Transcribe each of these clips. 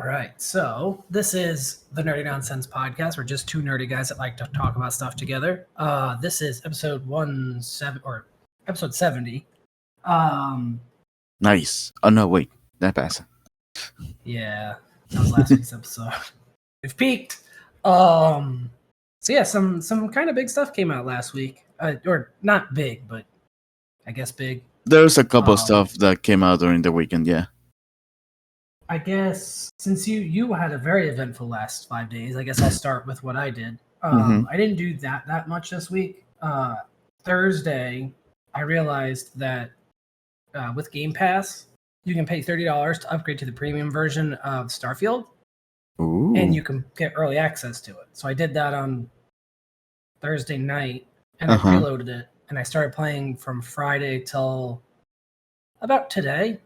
right, so this is the Nerdy Nonsense Podcast. We're just two nerdy guys that like to talk about stuff together. This is episode 70. Nice. Oh no, wait, that passed. Yeah, that was last week's episode. We've peaked. So yeah, some kind of big stuff came out last week. Or not big, but I guess big. There's a couple of stuff that came out during the weekend. Yeah. I guess since you had a very eventful last 5 days, I guess I'll start with what I did. I didn't do that much this week. Thursday, I realized that with Game Pass, you can pay $30 to upgrade to the premium version of Starfield, and you can get early access to it. So I did that on Thursday night, and I preloaded it, and I started playing from Friday till about today.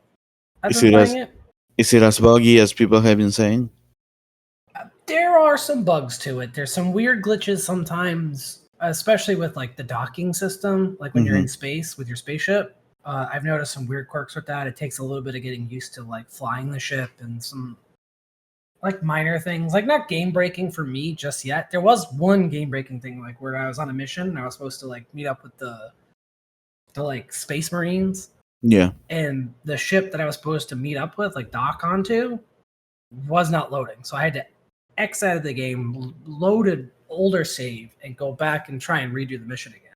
I've been playing it. Is it as buggy as people have been saying? There are some bugs to it. There's some weird glitches sometimes, especially with like the docking system, like when you're in space with your spaceship. I've noticed some weird quirks with that. It takes a little bit of getting used to like flying the ship and some like minor things, like not game breaking for me just yet. There was one game breaking thing, like where I was on a mission and I was supposed to like meet up with the like Space Marines. Yeah. And the ship that I was supposed to meet up with, like dock onto, was not loading. So I had to X out of the game, load an older save, and go back and try and redo the mission again.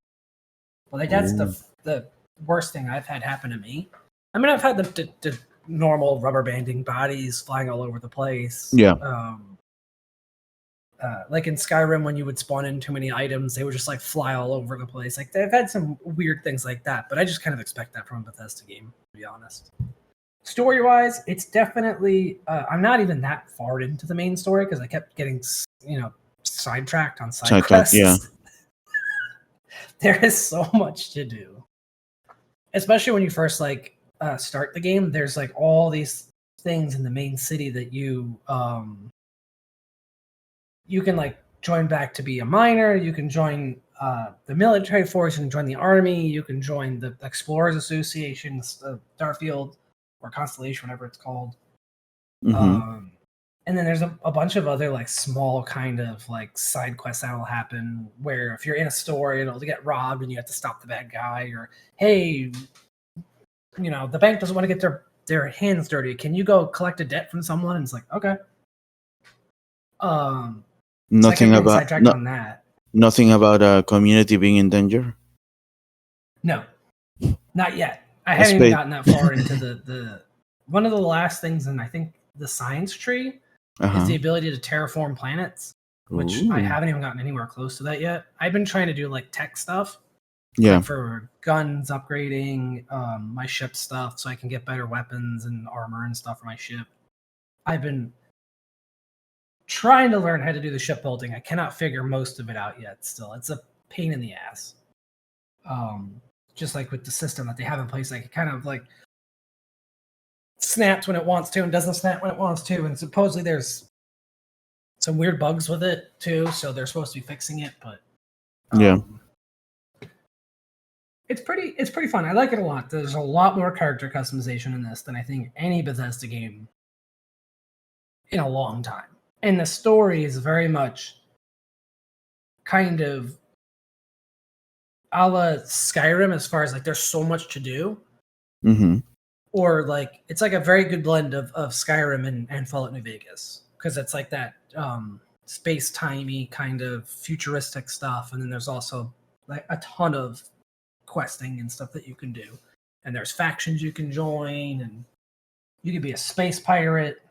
Well, like that's the worst thing I've had happen to me. I mean, I've had the normal rubber banding bodies flying all over the place. Yeah. Like in Skyrim, when you would spawn in too many items, they would just like fly all over the place. Like they've had some weird things like that, but I just kind of expect that from a Bethesda game, to be honest. Story-wise, it's definitely. I'm not even that far into the main story because I kept getting, sidetracked on side quests. Yeah. There is so much to do, especially when you first start the game. There's like all these things in the main city that you can like join back to be a miner. You can join the military force. You can join the army. You can join the Explorers Association, Starfield, or Constellation, whatever it's called. And then there's a bunch of other like small kind of like side quests that will happen where if you're in a store, it'll get robbed and you have to stop the bad guy, or hey, the bank doesn't want to get their hands dirty. Can you go collect a debt from someone? And it's like, okay. Nothing about on that. Nothing about a community being in danger. No, not yet. I haven't even gotten that far into the one of the last things, and I think the science tree is the ability to terraform planets, which I haven't even gotten anywhere close to that yet. I've been trying to do like tech stuff, like for guns upgrading, my ship stuff, so I can get better weapons and armor and stuff for my ship. I've been trying to learn how to do the shipbuilding. I cannot figure most of it out yet. Still, it's a pain in the ass. Just like with the system that they have in place, like it kind of like snaps when it wants to and doesn't snap when it wants to. And supposedly there's some weird bugs with it too, so they're supposed to be fixing it. But it's pretty fun. I like it a lot. There's a lot more character customization in this than I think any Bethesda game in a long time. And the story is very much kind of a la Skyrim as far as like there's so much to do. Or like it's like a very good blend of Skyrim and Fallout New Vegas, because it's like that space-timey kind of futuristic stuff, and then there's also like a ton of questing and stuff that you can do. And there's factions you can join, and you can be a space pirate.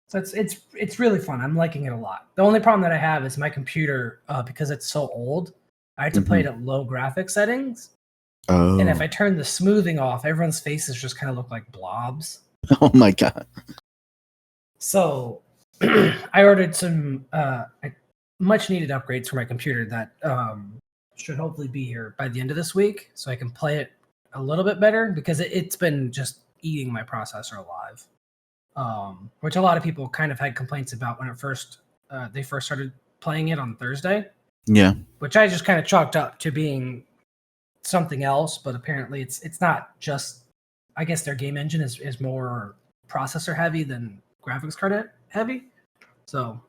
So it's really fun. I'm liking it a lot. The only problem that I have is my computer, because it's so old, I had to play it at low graphic settings. And if I turn the smoothing off, everyone's faces just kind of look like blobs. Oh my god. So I ordered some much needed upgrades for my computer that should hopefully be here by the end of this week, so I can play it a little bit better, because it's been just eating my processor alive. Which a lot of people kind of had complaints about when they first started playing it on Thursday. Yeah. Which I just kind of chalked up to being something else, but apparently it's not just. I guess their game engine is more processor heavy than graphics card heavy. So,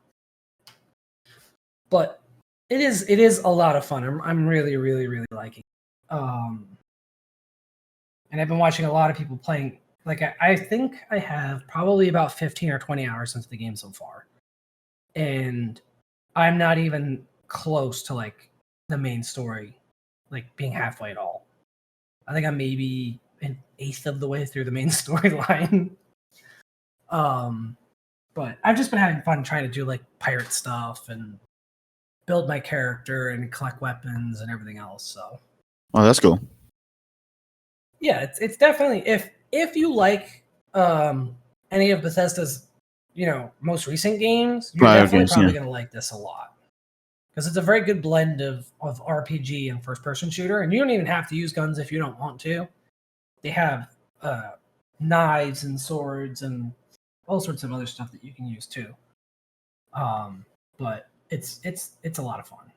but it is a lot of fun. I'm really really liking it. And I've been watching a lot of people playing. Like I think I have probably about 15 or 20 hours into the game so far, and I'm not even close to like the main story, like being halfway at all. I think I'm maybe an eighth of the way through the main storyline. But I've just been having fun trying to do like pirate stuff and build my character and collect weapons and everything else. So, Oh, that's cool. yeah, it's definitely if you like any of Bethesda's most recent games, you're Prior definitely games, probably yeah. going to like this a lot because it's a very good blend of RPG and first person shooter, and you don't even have to use guns if you don't want to. They have knives and swords and all sorts of other stuff that you can use too. But it's a lot of fun.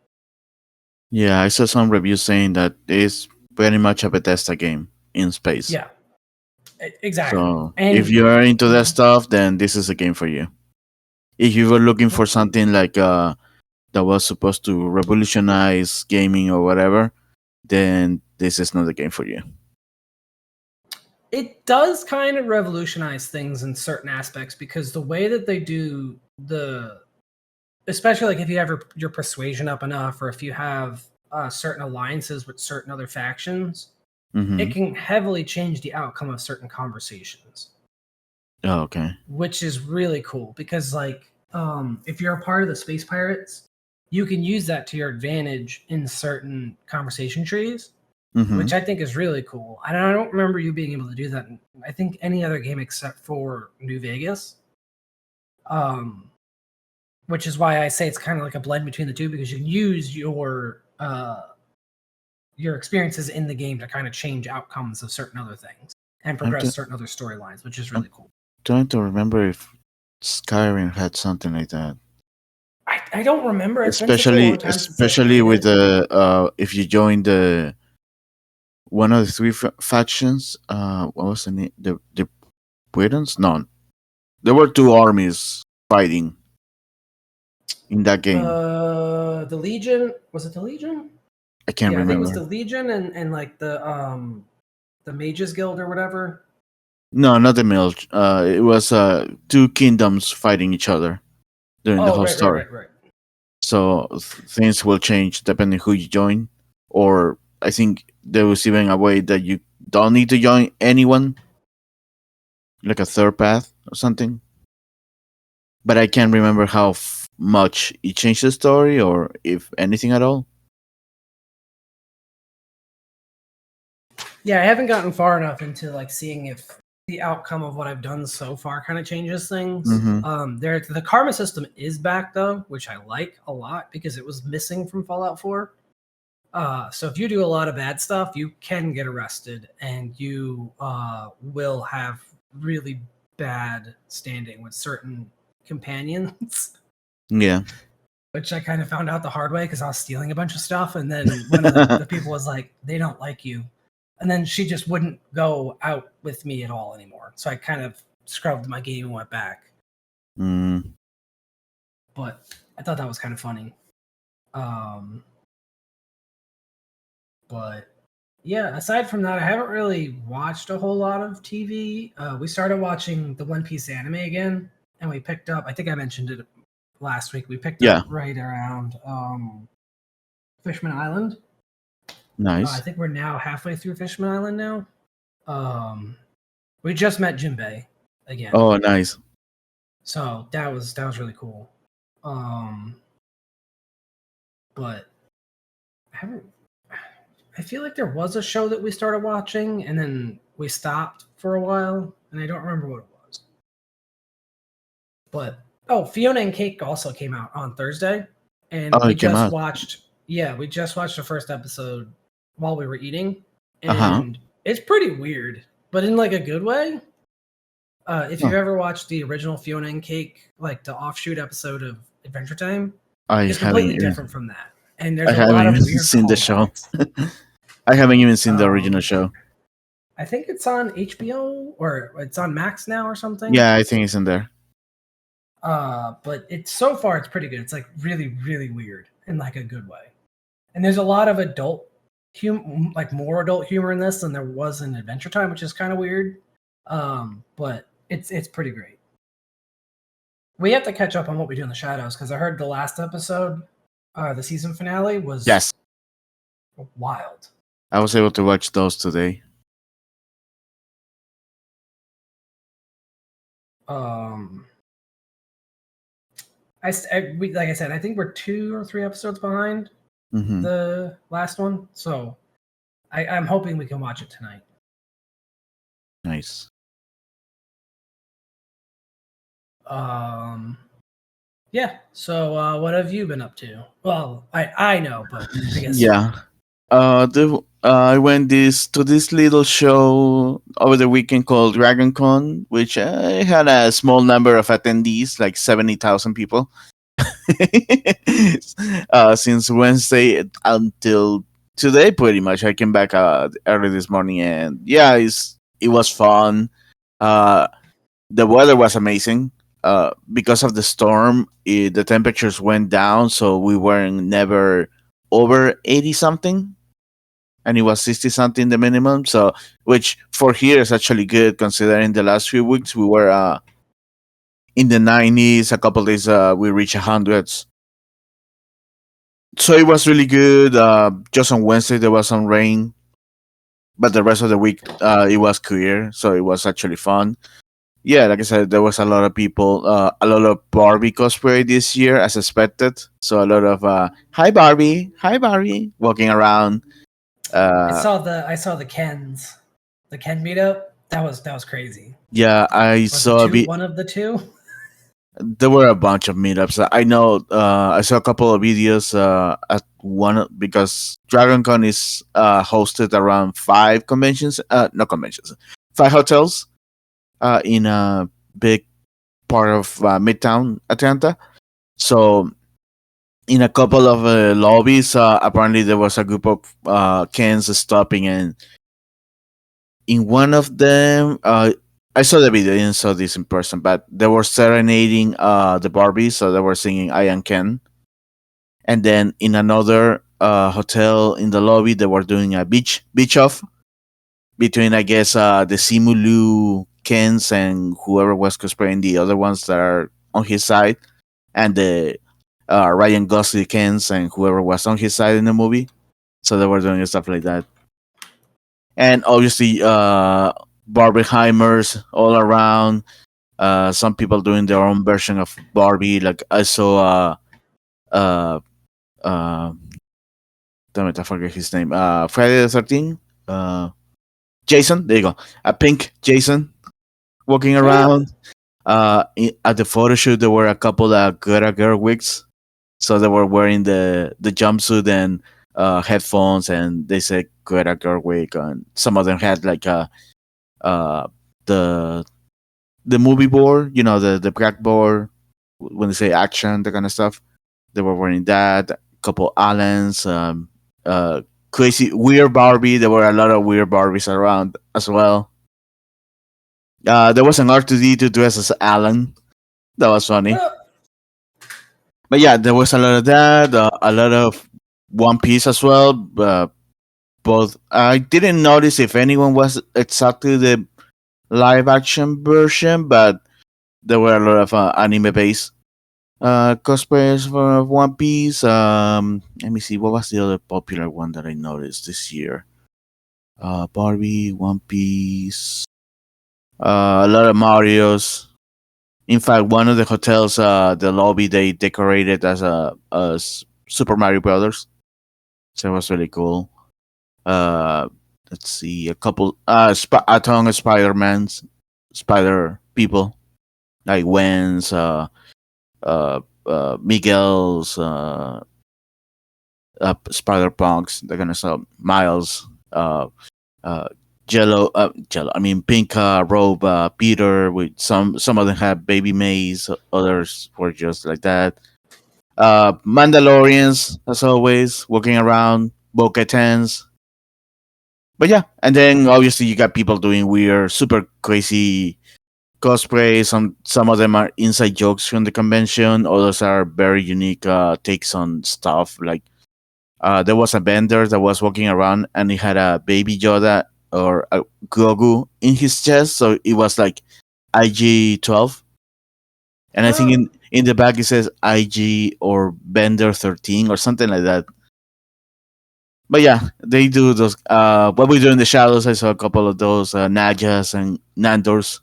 Yeah, I saw some reviews saying that it's very much a Bethesda game in space. Yeah, exactly. So and if you are into that stuff, then this is a game for you. If you were looking for something like that was supposed to revolutionize gaming or whatever, then this is not the game for you. it does kind of revolutionize things in certain aspects because the way that they do especially like if you have your persuasion up enough or if you have certain alliances with certain other factions, it can heavily change the outcome of certain conversations. Oh, okay. Which is really cool because like if you're a part of the space pirates, you can use that to your advantage in certain conversation trees, which I think is really cool. And I don't remember you being able to do that in, I think, any other game except for New Vegas. Which is why I say it's kind of like a blend between the two because you can use your experiences in the game to kind of change outcomes of certain other things and progress certain other storylines, which is really cool. Trying to remember if Skyrim had something like that. I don't remember. It's especially with the if you join the one of the three factions. What was the name? The Britons? No, there were two armies fighting in that game. The Legion, was it the Legion? I can't remember. I think it was the Legion and like the Mages Guild or whatever. No, not the Mage. It was two kingdoms fighting each other during the whole story. Right. So things will change depending who you join, or I think there was even a way that you don't need to join anyone, like a third path or something. But I can't remember how much it changed the story, or if anything at all. Yeah, I haven't gotten far enough into like seeing if the outcome of what I've done so far kind of changes things. The karma system is back though, which I like a lot because it was missing from Fallout 4. So if you do a lot of bad stuff, you can get arrested and you will have really bad standing with certain companions. Yeah. Which I kind of found out the hard way because I was stealing a bunch of stuff. And then one of the people was like, they don't like you. And then she just wouldn't go out with me at all anymore. So I kind of scrubbed my game and went back. But I thought that was kind of funny. But yeah, aside from that, I haven't really watched a whole lot of TV. We started watching the One Piece anime again, and we picked up, I think I mentioned it last week, we picked up right around Fishman Island. Nice. I think we're now halfway through Fishman Island now. We just met Jame again. Oh, nice. So that was really cool. But I feel like there was a show that we started watching and then we stopped for a while, and I don't remember what it was. But Fiona and Cake also came out on Thursday, and we just watched. Yeah, we just watched the first episode while we were eating, and it's pretty weird, but in like a good way. If you've ever watched the original Fiona and Cake, like the offshoot episode of Adventure Time, it's completely different from that. And there's a lot of weird seen the show. I haven't even seen the original show. I think it's on HBO or it's on Max now or something. Yeah, I think it's in there. But it's so far it's pretty good. It's like really, really weird in like a good way. And there's a lot of like more adult humor in this than there was in Adventure Time, which is kind of weird. But it's pretty great. We have to catch up on what we do in the shadows because I heard the last episode, the season finale was Yes, wild. I was able to watch those today. Like I said, I think we're 2 or 3 episodes behind Hmm. the last one, so I'm hoping we can watch it tonight. Nice. Yeah. So, what have you been up to? Well, I know, but I guess Yeah. I went to this little show over the weekend called Dragon Con, which had a small number of attendees, like 70,000 people. Since Wednesday until today, pretty much. I came back early this morning, and yeah, it was fun. Uh, the weather was amazing. Because of the storm, the temperatures went down, so we were never over 80 something, and it was 60 something the minimum. So, which for here is actually good considering the last few weeks we were in the 90s. A couple days we reached hundreds. So it was really good. Just on Wednesday there was some rain, but the rest of the week it was clear, so it was actually fun. Yeah, like I said, there was a lot of people, a lot of Barbie cosplay this year, as expected. So a lot of hi Barbie, walking around. I Uh, saw the the Ken meetup. That was crazy. yeah, I Was it saw a bit. one of the two? There were a bunch of meetups. I know. I saw a couple of videos at one because DragonCon is hosted around 5 conventions. Not conventions, 5 hotels in a big part of Midtown Atlanta. So in a couple of lobbies, apparently there was a group of Kens stopping, and in one of them, I saw the video, I didn't saw this in person, but they were serenading the Barbies, so they were singing "I Am Ken." And then in another hotel in the lobby, they were doing a beach off between, I guess, the Simulu Kens and whoever was cosplaying the other ones that are on his side, and the Ryan Gosling Kens and whoever was on his side in the movie. So they were doing stuff like that, and obviously Barbenheimers all around. Some people doing their own version of Barbie. Like I saw, uh, uh, damn it, I forget his name. Friday the 13th. Jason. There you go. A pink Jason walking around. At the photo shoot, there were a couple of Greta Gerwigs, so they were wearing the jumpsuit and headphones, and they said Greta Gerwig, and some of them had like uh the the movie board, the blackboard when they say action, that kind of stuff. They were wearing that. A couple Allens, crazy weird Barbie. There were a lot of weird Barbies around as well. There was an R2D2 dressed as Alan. That was funny. But yeah, there was a lot of that. A lot of One Piece as well. Both I didn't notice if anyone was exactly the live action version, but there were a lot of anime based cosplayers for One Piece. Let me see, what was the other popular one that I noticed this year? Barbie, One Piece, a lot of Mario's. In fact, one of the hotels, the lobby, they decorated as Super Mario Brothers, so it was really cool. Uh, let's see, a couple, a ton of Spider people like Gwen's, Miguel's, Spider Punks, they're gonna sell Miles, uh, Jello. I mean, Pink robe, Peter. With some of them had baby Mays, others were just like that. Mandalorians, as always, walking around, Bo-Katans. But yeah, and then obviously you got people doing weird, super crazy cosplay. Some of them are inside jokes from the convention. Others are very unique takes on stuff. Like there was a vendor that was walking around and he had a baby Yoda or a Grogu in his chest, so it was like IG-12, and I think Oh, in the back it says IG or Bender 13 or something like that. But yeah, they do those. What we do in the shadows, I saw a couple of those Najas and Nandors.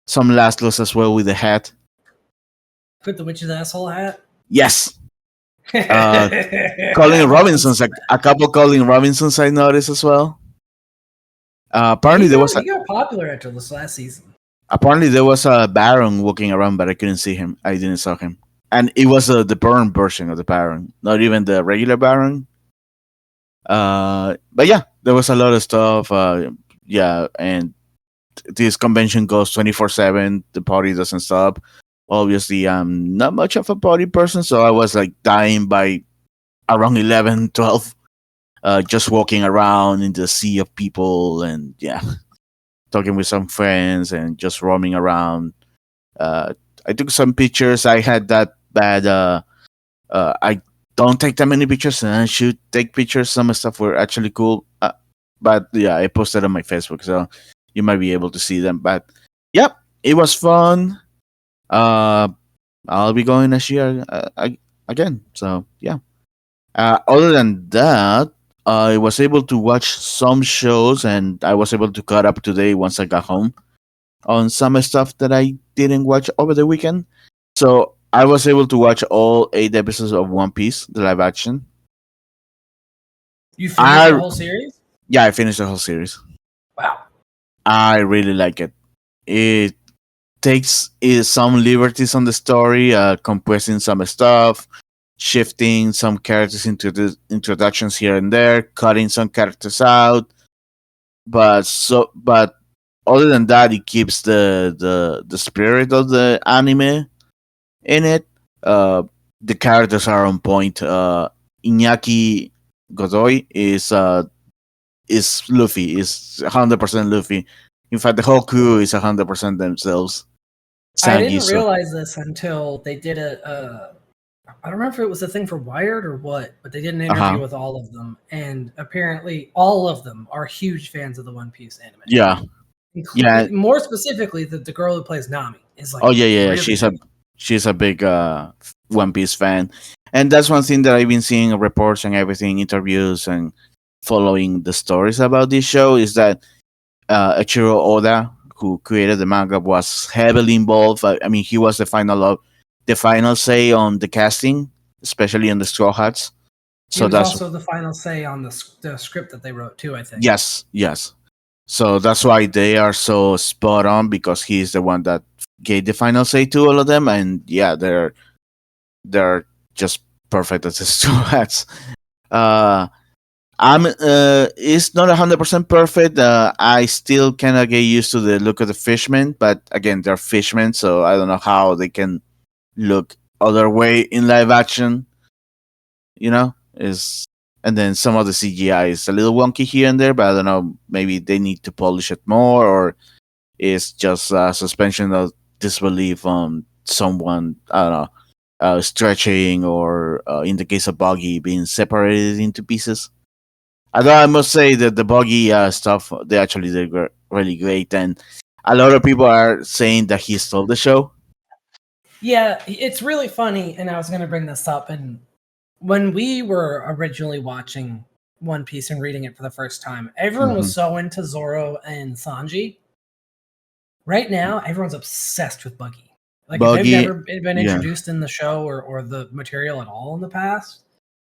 Some Laszlos as well with the hat. put the witch's asshole hat. Yes. I Colin want to Robinson's see a couple Colin Robinsons I noticed as well. Yeah, Apparently there was he got popular after this last season. apparently there was a Baron walking around, but I couldn't see him. I didn't saw him, and it was the burn version of the Baron, not even the regular Baron. But yeah, there was a lot of stuff. Yeah, and this convention goes 24/7. The party doesn't stop. Obviously, I'm not much of a party person, so I was like dying by around 11, 12, just walking around in the sea of people and yeah, talking with some friends and just roaming around. Uh, I took some pictures. I had that bad. I don't take that many pictures, and I should take pictures. Some stuff were actually cool, but yeah, I posted on my Facebook, so you might be able to see them. But yep, it was fun. Uh, I'll be going next year again. So yeah. Other than that, I was able to watch some shows, and I was able to cut up today once I got home on some stuff that I didn't watch over the weekend. So I was able to watch all 8 episodes of One Piece, the live action. You finished the I whole series? Yeah, I finished the whole series. Wow. I really like it. It takes some liberties on the story, compressing some stuff, shifting some characters into the introductions here and there, cutting some characters out. But other than that, it keeps the spirit of the anime in it. Uh, the characters are on point. Iñaki Godoy is Luffy. Is 100% Luffy. In fact, the whole crew is 100% themselves. I Sanji, didn't so realize this until they did I don't remember if it was a thing for Wired or what, but they did an interview uh-huh. with all of them, and apparently all of them are huge fans of the One Piece anime. Yeah, yeah. More specifically, the girl who plays Nami is like Oh yeah. really big. She's a big One Piece fan, and that's one thing that I've been seeing reports and everything, interviews and following the stories about this show is that Ichiro Oda, who created the manga, was heavily involved. I mean, he was the final say on the casting, especially on the Straw Hats. He So was that's also the final say on the script that they wrote too, I think. yes. So that's why they are so spot on because he's the one that gave the final say to all of them, and yeah, they're just perfect as the Straw Hats. Uh, it's not 100% perfect. I still cannot get used to the look of the fishmen, but again, they're fishmen, so I don't know how they can look other way in live action. You know, is and then some of the CGI is a little wonky here and there, but I don't know. Maybe they need to polish it more, or it's just a suspension of disbelief on someone. I don't know, stretching, or in the case of Buggy, being separated into pieces. Although I must say that the buggy stuff they actually did really great, and a lot of people are saying that he stole the show. Yeah, it's really funny, and I was going to bring this up. And when we were originally watching One Piece and reading it for the first time, everyone Mm-hmm. was so into Zoro and Sanji. Right now, everyone's obsessed with Buggy. Like, if they've Buggy, never been yeah, introduced in the show or the material at all in the past,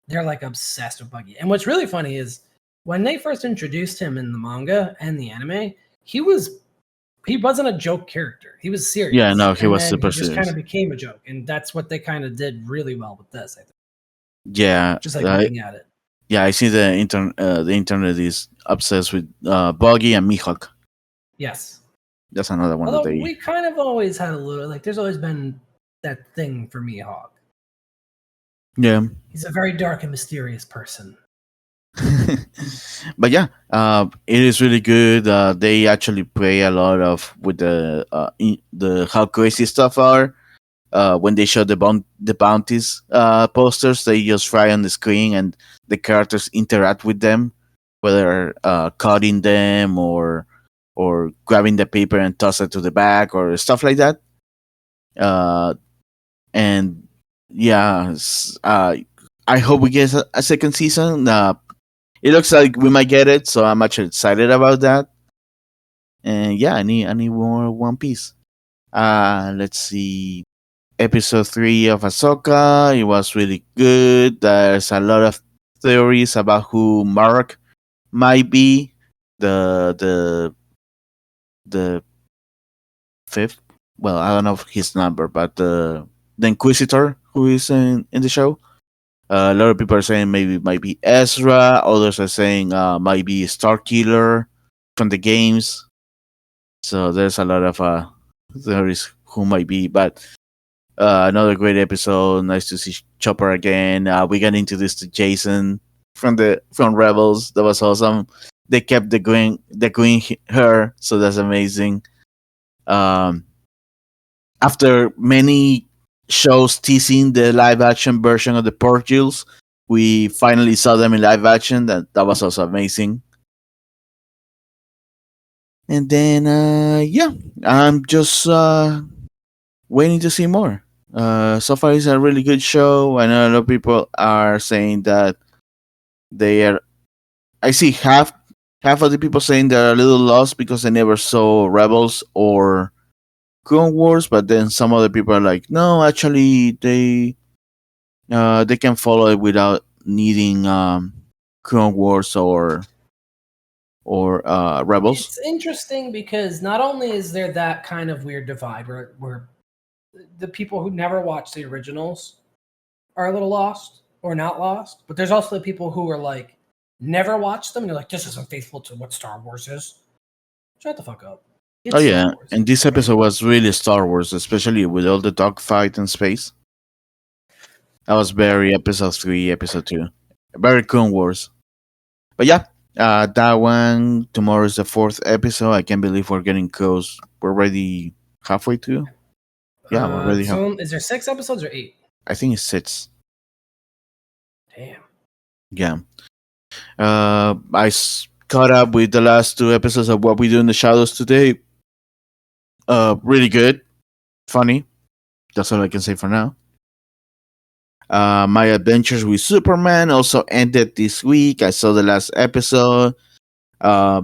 they're like obsessed with Buggy. And what's really funny is when they first introduced him in the manga and the anime, he wasn't a joke character. He was yeah. serious. No, he And was then he super just kind serious. of became a joke. And that's what they kind of did really well with this, I think. Yeah, Just like looking at it. yeah. I see the internet is obsessed with Buggy and Mihawk. Yes. That's another one that Although they. we kind of always had a little, like, there's always been that thing for Mihawk. Yeah, He's a very dark and mysterious person. But yeah, it is really good. They actually play a lot of with the how crazy stuff are. When they show the bounties posters, they just fly on the screen and the characters interact with them, whether cutting them or grabbing the paper and toss it to the back or stuff like that. Uh, and yeah, I hope we get a second season. It looks like we might get it, so I'm actually excited about that. And yeah, I need more One Piece. Let's see. Episode 3 of Ahsoka. It was really good. There's a lot of theories about who Mark might be. The the fifth. Well, I don't know his number, but the Inquisitor who is in the show. A lot of people are saying maybe it might be Ezra. Others are saying might be Starkiller from the games. So there's a lot of theories who might be, but another great episode. Nice to see Chopper again. We got introduced to Jason from Rebels. That was awesome. They kept the green hair, so that's amazing. Um, After many shows teasing the live action version of the Portals, we finally saw them in live action. That was also amazing. And then yeah, I'm just waiting to see more. So far, it's a really good show. I know a lot of people are saying that they are. I see half of the people saying they're a little lost because they never saw Rebels or Clone Wars, but then some other people are like, no, actually, they can follow it without needing Clone Wars or Rebels. It's interesting because not only is there that kind of weird divide where the people who never watched the originals are a little lost or not lost, but there's also the people who are like never watched them and you're like, this isn't faithful to what Star Wars is. Shut the fuck up. Oh It's Star yeah, Wars. and this episode was really Star Wars, especially with all the dogfight in space. That was very episode 3, episode 2, very Clone Wars. But yeah, that one tomorrow is the fourth episode. I can't believe we're getting close. We're already halfway through. Yeah, we're already half. So is there 6 episodes or 8? I think it's 6. Damn. Yeah. Caught up with the last 2 episodes of What We Do in the Shadows today. Really good, funny. That's all I can say for now. My adventures with Superman also ended this week. I saw the last episode. Uh,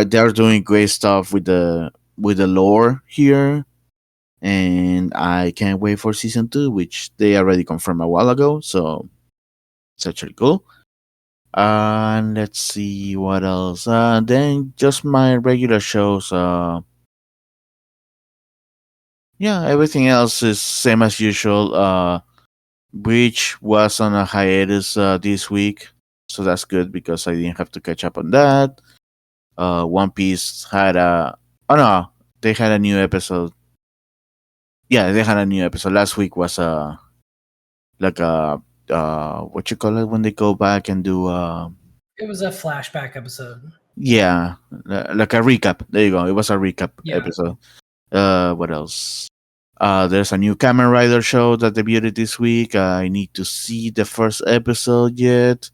they're doing great stuff with the lore here, and I can't wait for season 2, which they already confirmed a while ago. So it's actually cool. And let's see what else. Then just my regular shows. Yeah, everything else is same as usual. Breach was on a hiatus this week, so that's good because I didn't have to catch up on that. One Piece had a oh no, they had a new episode. Yeah, they had a new episode. Last week was like a what you call it when they go back and do It was a flashback episode. yeah, like a recap. There you go. It was a recap Yeah. episode. What else? There's a new Kamen Rider show that debuted this week. I need to see the first episode yet,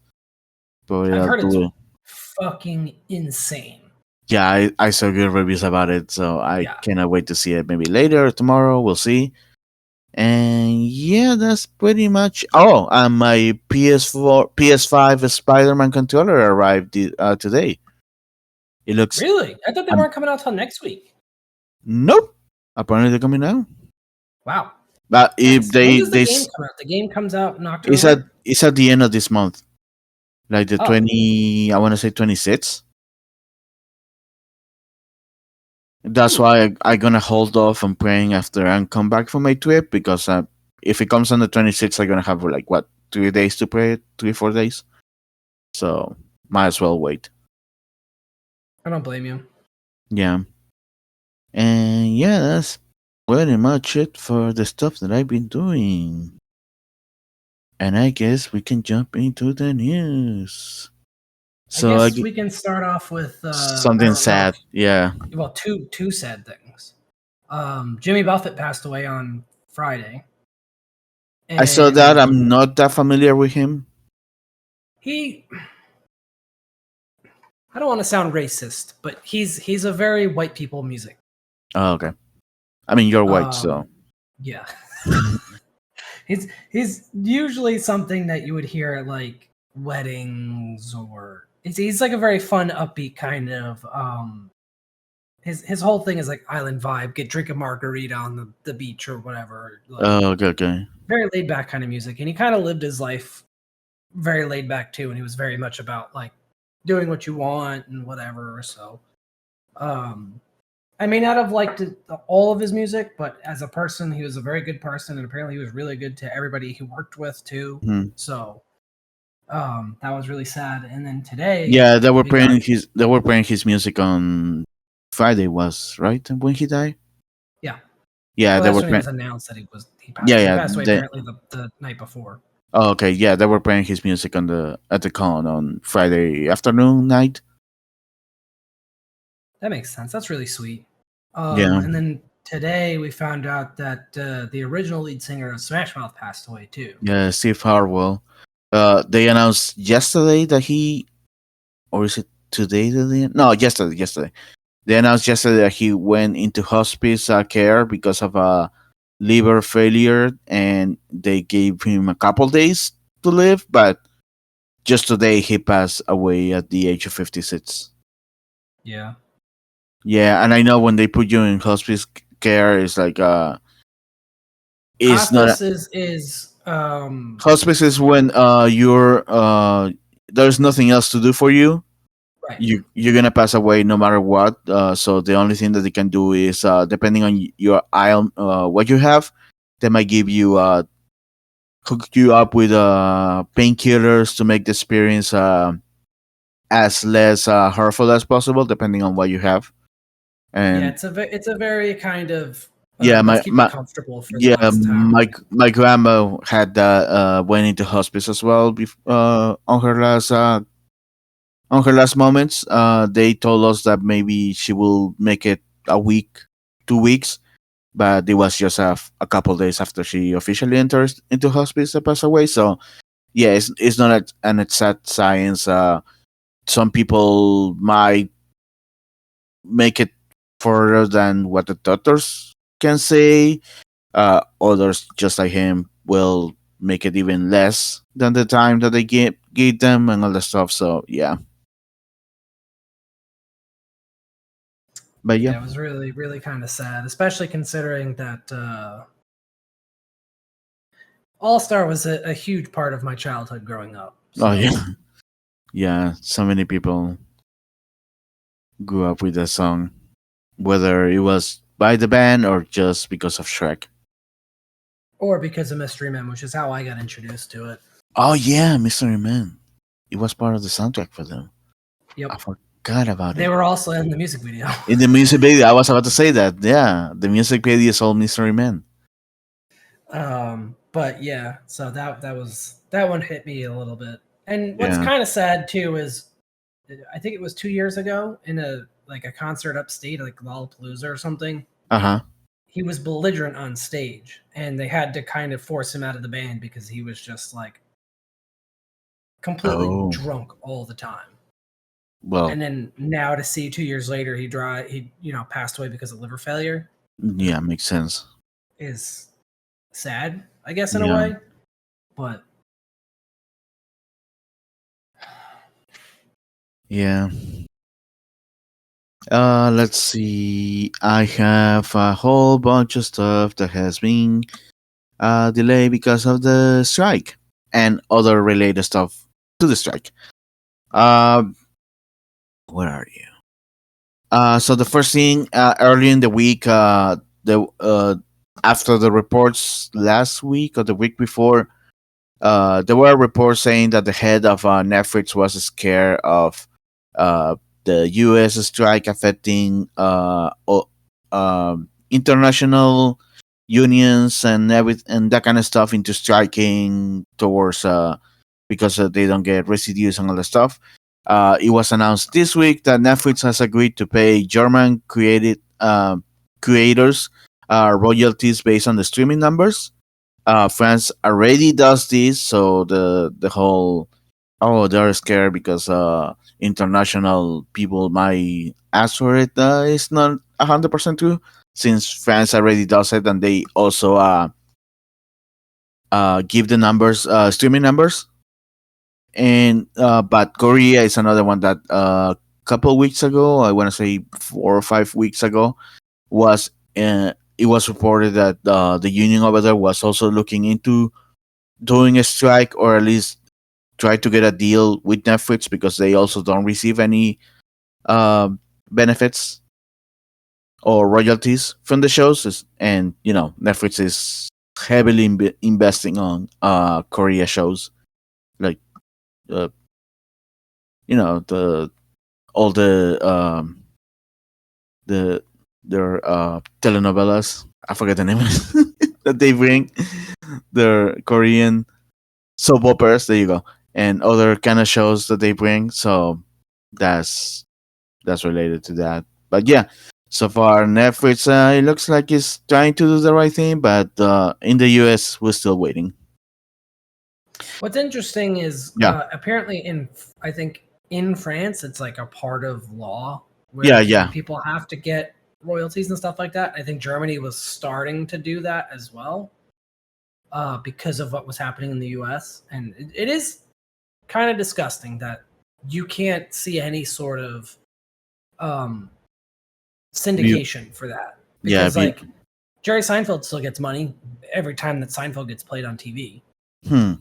but I've I'll heard it's do it. fucking insane. Yeah, I saw good reviews about it, so I Yeah. cannot wait to see it. Maybe later or tomorrow, we'll see. And yeah, that's pretty much. Oh, and my PS4, PS5 Spider-Man controller arrived today. It looks. Really? I thought they Um, weren't coming out till next week. nope. Apparently they're coming out. Wow. But if Nice. When they does the they game come out? The game comes out in it's at October? it's at the end of this month, like the Oh. 20. I want to say 26. That's why I gonna hold off on playing after I come back from my trip because if it comes on the 26th, I'm gonna have like what 3 days to play it, 3 4 days. So might as well wait. I don't blame you. Yeah, and yeah, that's pretty much it for the stuff that I've been doing. And I guess we can jump into the news. I So guess we can start off with I something don't know sad. if Yeah, well two sad things. Jimmy Buffett passed away on Friday, I saw that. and I'm not that familiar with him. he I don't want to sound racist, but he's a very white people music. Oh, okay. I mean, you're white, so Um, yeah, he's usually something that you would hear at like weddings or he's like a very fun, upbeat kind of. His whole thing is like island vibe, get drink a margarita on the beach or whatever. Like okay, okay. very laid back kind of music, and he kind of lived his life very laid back too, and he was very much about like doing what you want and whatever. So, um, I may not have liked all of his music, but as a person, he was a very good person, and apparently, he was really good to everybody he worked with too. Mhm. So, that was really sad. And then today, Yeah, we got they were playing his music on Friday, was right when he died. yeah. Yeah, Well, they that's were when it playing. was announced that Yeah, he yeah. passed away apparently the night before. Oh, okay, yeah, they were playing his music on the at the con on Friday afternoon night. That makes sense. That's really sweet. Yeah, And then today we found out that the original lead singer of Smash Mouth passed away too. yeah, Steve Harwell. They announced yesterday that he, or is it today that they? No, yesterday. Yesterday they announced yesterday that he went into hospice care because of a liver failure, and they gave him a couple days to live. But just today, he passed away at the age of 56. Yeah. Yeah, and I know when they put you in hospice care, it's like it's not Hospice is hospice is when you're there's nothing else to do for you. right. You're gonna pass away no matter what. So the only thing that they can do is depending on your ion, what you have, they might give you hook you up with painkillers to make the experience as less hurtful as possible, depending on what you have. Yeah, And it's a very kind of yeah, let's keep you comfortable for the last however long. my grandma had that went into hospice as well on her last moments. They told us that maybe she will make it a week, 2 weeks, but it was just a couple days after she officially enters into hospice to pass away. So yeah, it's not an exact science. Some people might make it further than what the doctors can say. Others, just like him, will make it even less than the time that they gave them and all that stuff. So yeah, but yeah, Yeah, it was really really kind of sad, especially considering that All Star was a huge part of my childhood growing up. oh So yeah, yeah. So many people grew up with that song, whether it was by the band or just because of Shrek. or because of Mystery Men, which is how I got introduced to it. Oh yeah, Mystery Man. It was part of the soundtrack for them. I Yep. forgot about They it. were also in the music video. In the music video, I was about to say that. Yeah, the music video is all Mystery Man. But yeah, so that one hit me a little bit. And what's Yeah. kind of sad too is I think it was 2 years ago in a like a concert upstate, like Lollapalooza or something. Uh huh. He was belligerent on stage, and they had to kind of force him out of the band because he was just like completely Oh drunk all the time. well. And then now to see 2 years later he passed away because of liver failure Yeah, makes sense. is sad, I guess in a Yeah. way. But Yeah. Let's see. I have a whole bunch of stuff that has been delayed because of the strike and other related stuff to the strike. Um, where are you? So the first thing, early in the week, the after the reports last week or the week before, there were reports saying that the head of Netflix was scared of uh, the U.S. strike affecting international unions and and that kind of stuff into striking towards because they don't get residues and all that stuff. It was announced this week that Netflix has agreed to pay German created creators royalties based on the streaming numbers. France already does this, so the whole they're scared because international people might ask for it is not 100% true, since France already does it and they also give the numbers streaming numbers. And but Korea is another one that couple weeks ago, I want to say 4 or 5 weeks ago, was it was reported that the union over there was also looking into doing a strike, or at least try to get a deal with Netflix, because they also don't receive any benefits or royalties from the shows. And Netflix is heavily investing on Korea shows, like uh, the all the their telenovelas. I forget the name that they bring. Their Korean soap operas. There you go, and other kind of shows that they bring. So that's related to that. But yeah, so far Netflix, it looks like it's trying to do the right thing, but in the US we're still waiting. What's interesting is Yeah, apparently I think in France it's like a part of law yeah, where yeah, people have to get royalties and stuff like that. I think Germany was starting to do that as well because of what was happening in the US, and it is kind of disgusting that you can't see any sort of um, Be- syndication for that yeah. because like Jerry Seinfeld still gets money every time that Seinfeld gets played on TV. Hmm.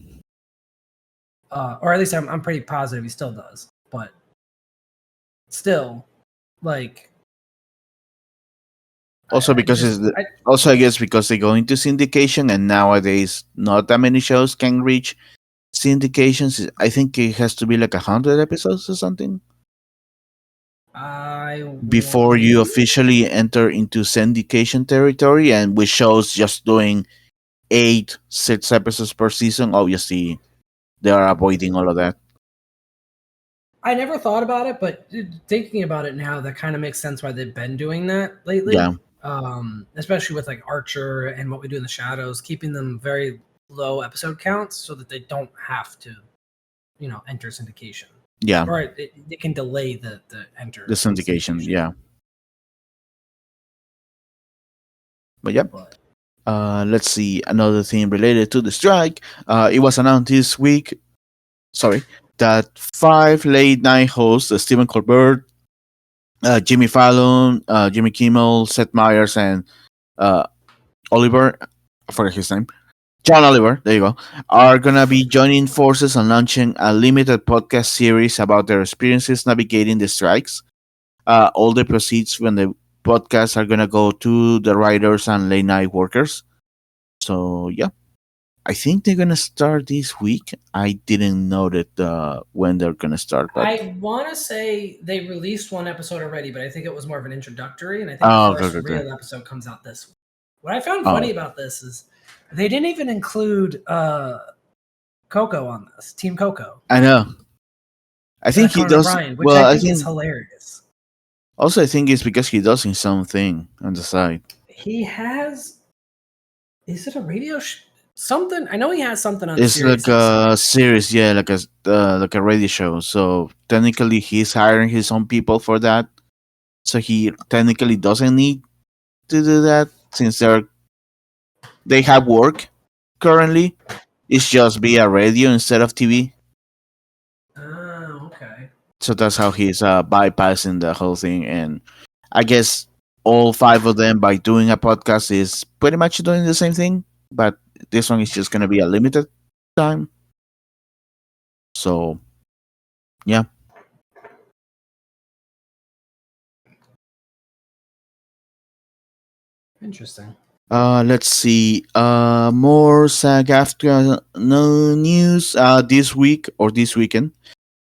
Or at least I'm pretty positive he still does. But still, like, Also I because just, I, also I guess because they go into syndication, and nowadays not that many shows can reach syndications. I think it has to be like 100 episodes or something I before you believe officially enter into syndication territory. And with shows just doing 6 episodes per season, obviously they are avoiding all of that. I never thought about it, but thinking about it now, that kind of makes sense why they've been doing that Yeah, lately. Especially with like Archer and What We Do in the Shadows, keeping them very low episode counts so that they don't have to, enter syndication, yeah, or it can delay the the enter syndication. syndication. Yeah, but yeah. But Let's see another thing related to the strike. It was announced this week. Sorry, that 5 late night hosts, Stephen Colbert, Jimmy Fallon, Jimmy Kimmel, Seth Meyers, and uh, Oliver, I forget his name, John Oliver, there you go, are gonna be joining forces on launching a limited podcast series about their experiences navigating the strikes. All the proceeds from the podcast are gonna go to the writers and late night workers. So yeah, I think they're gonna start this week. I didn't know that when they're gonna start, but I want to say they released one episode already, but I think it was more of an introductory, and I think the okay, first okay, okay. real episode comes out this week. What I found Oh, funny about this is they didn't even include Coco on this, Team Coco, I know. I think he Conan does. O'Brien, which I Well, I think is think hilarious. also I think it's because he does his own thing on the side. He has, is it a radio something? I know he has something on It's Sirius like XM. a series, yeah, like a radio show. So technically, he's hiring his own people for that. So he technically doesn't need to do that, since they have work currently. It's just via radio instead of TV. Oh, okay. So that's how he's bypassing the whole thing. And I guess all 5 of them, by doing a podcast, is pretty much doing the same thing, but this one is just going to be a limited time. So yeah. Interesting. Let's see. More SAG-AFTRA no news. This week or this weekend,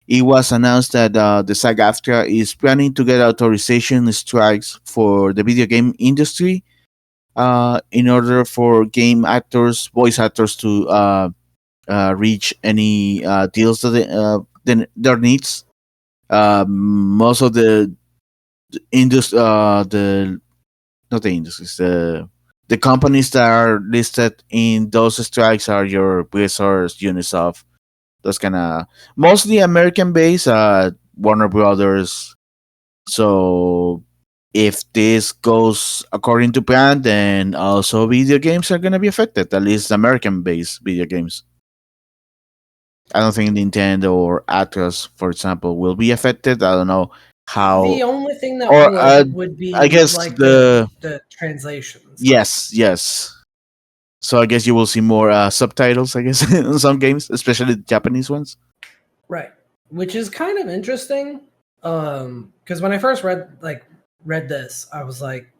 it was announced that the SAG-AFTRA is planning to get authorization strikes for the video game industry, in order for game actors, voice actors, to reach any deals that their needs. Most of the industry, the not the industries, the companies that are listed in those strikes are your Blizzards, Unisoft, those kind of mostly American based, Warner Brothers. So if this goes according to plan, then also video games are gonna be affected. At least American based video games. I don't think Nintendo or Atlas, for example, will be affected. I don't know how. The only thing that Or would I be guess like the the translations. yes. So I guess you will see more subtitles. I guess in some games, especially the Japanese ones. Right. Which is kind of interesting. Because when I first read this, I was like,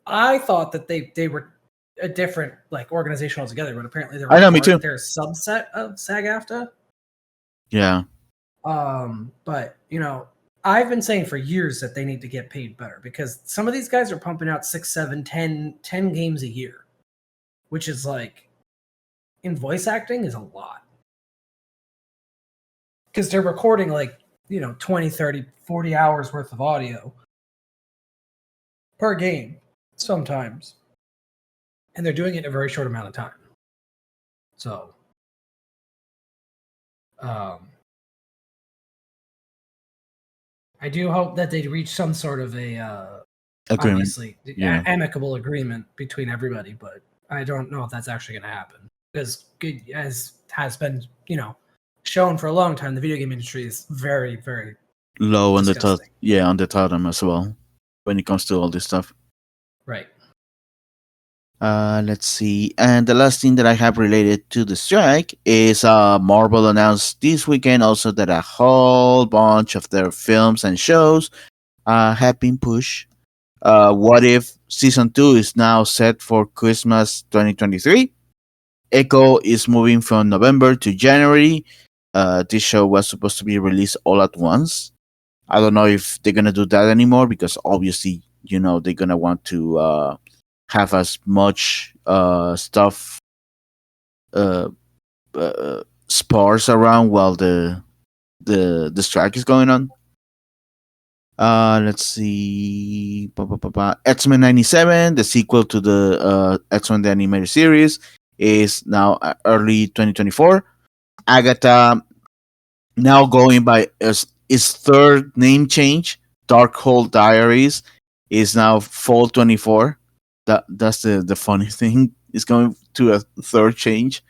I thought that they were a different like organization altogether, but apparently I know, me too. they're a subset of SAG-AFTRA. Yeah, But I've been saying for years that they need to get paid better because some of these guys are pumping out 6, 7, 10 games a year, which is like in voice acting is a lot. Because they're recording like 20, 30, 40 hours worth of audio per game sometimes, and they're doing it in a very short amount of time. So I do hope that they reach some sort of a agreement. obviously Yeah, amicable agreement between everybody, but I don't know if that's actually going to happen. Because as has been shown for a long time, the video game industry is very, very low on the top. disgusting. Yeah, on the bottom as well when it comes to all this stuff. Right. Let's see. And the last thing that I have related to the strike is Marvel announced this weekend also that a whole bunch of their films and shows have been pushed. What If Season 2 is now set for Christmas 2023? Echo is moving from November to January. This show was supposed to be released all at once. I don't know if they're gonna do that anymore because obviously, they're gonna want to have as much stuff uh, sparse around while the strike is going on. Let's see. X-Men 97, the sequel to the X-Men the animated series, is now early 2024. Agatha, now going by its third name change, Darkhold Diaries, is now fall 24. That's the funny thing. It's going to a third change.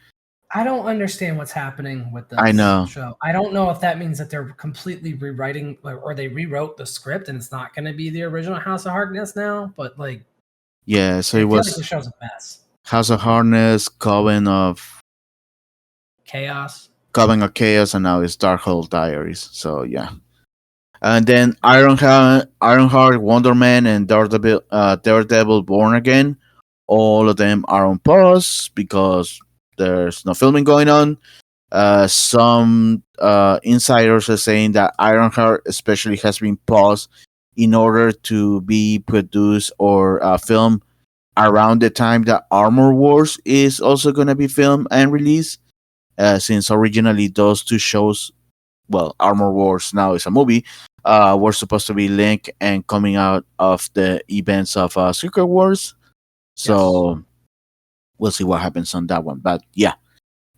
I don't understand what's happening with I this know. show. I don't know if that means that they're completely rewriting or they rewrote the script and it's not going to be the original House of Harkness now. But like, Yeah, so I it feel like the was show's a mess. House of Harness, Chaos. Coven of Chaos, and now it's Darkhold Diaries. So yeah. And then Ironheart, Wonder Man, and Daredevil Born Again. All of them are on pause because there's no filming going on. Some insiders are saying that Ironheart especially has been paused in order to be produced or filmed around the time that Armor Wars is also going to be filmed and released. Since originally those two shows, well, Armor Wars now is a movie, were supposed to be linked and coming out of the events of Secret Wars. So Yes. we'll see what happens on that one. But yeah,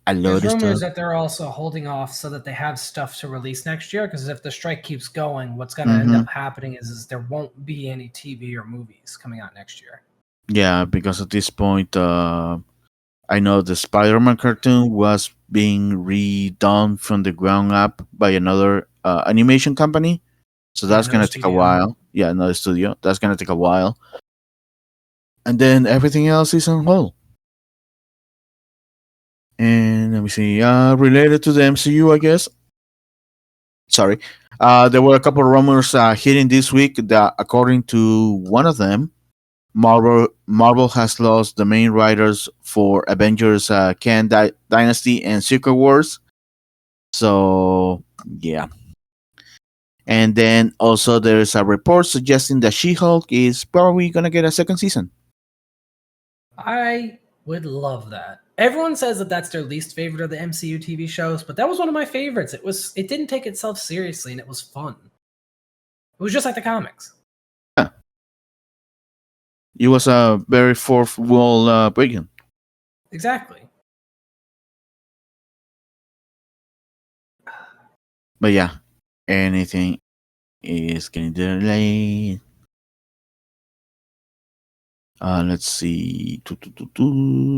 a lot There's of rumors stuff. that they're also holding off so that they have stuff to release next year. Because if the strike keeps going, what's going to end up happening is there won't be any TV or movies coming out next year. Yeah, because at this point, I know the Spider-Man cartoon was being redone from the ground up by another animation company. So Yeah, that's another gonna take a studio. while. Yeah, another studio. That's gonna take a while. And then everything else is on hold. And let me see. Related to the MCU, I guess. Sorry. There were a couple of rumors hitting this week that, according to one of them, Marvel has lost the main writers for Avengers, Dynasty, and Secret Wars. So yeah. And then also there's a report suggesting that She-Hulk is probably gonna get a second season. I Would love that. Everyone says that that's their least favorite of the MCU TV shows, but that was one of my favorites. It didn't take itself seriously and it was fun. It was just like the comics. Yeah, it was a very fourth wall breaking. Exactly. But yeah, anything is getting delayed. Let's see.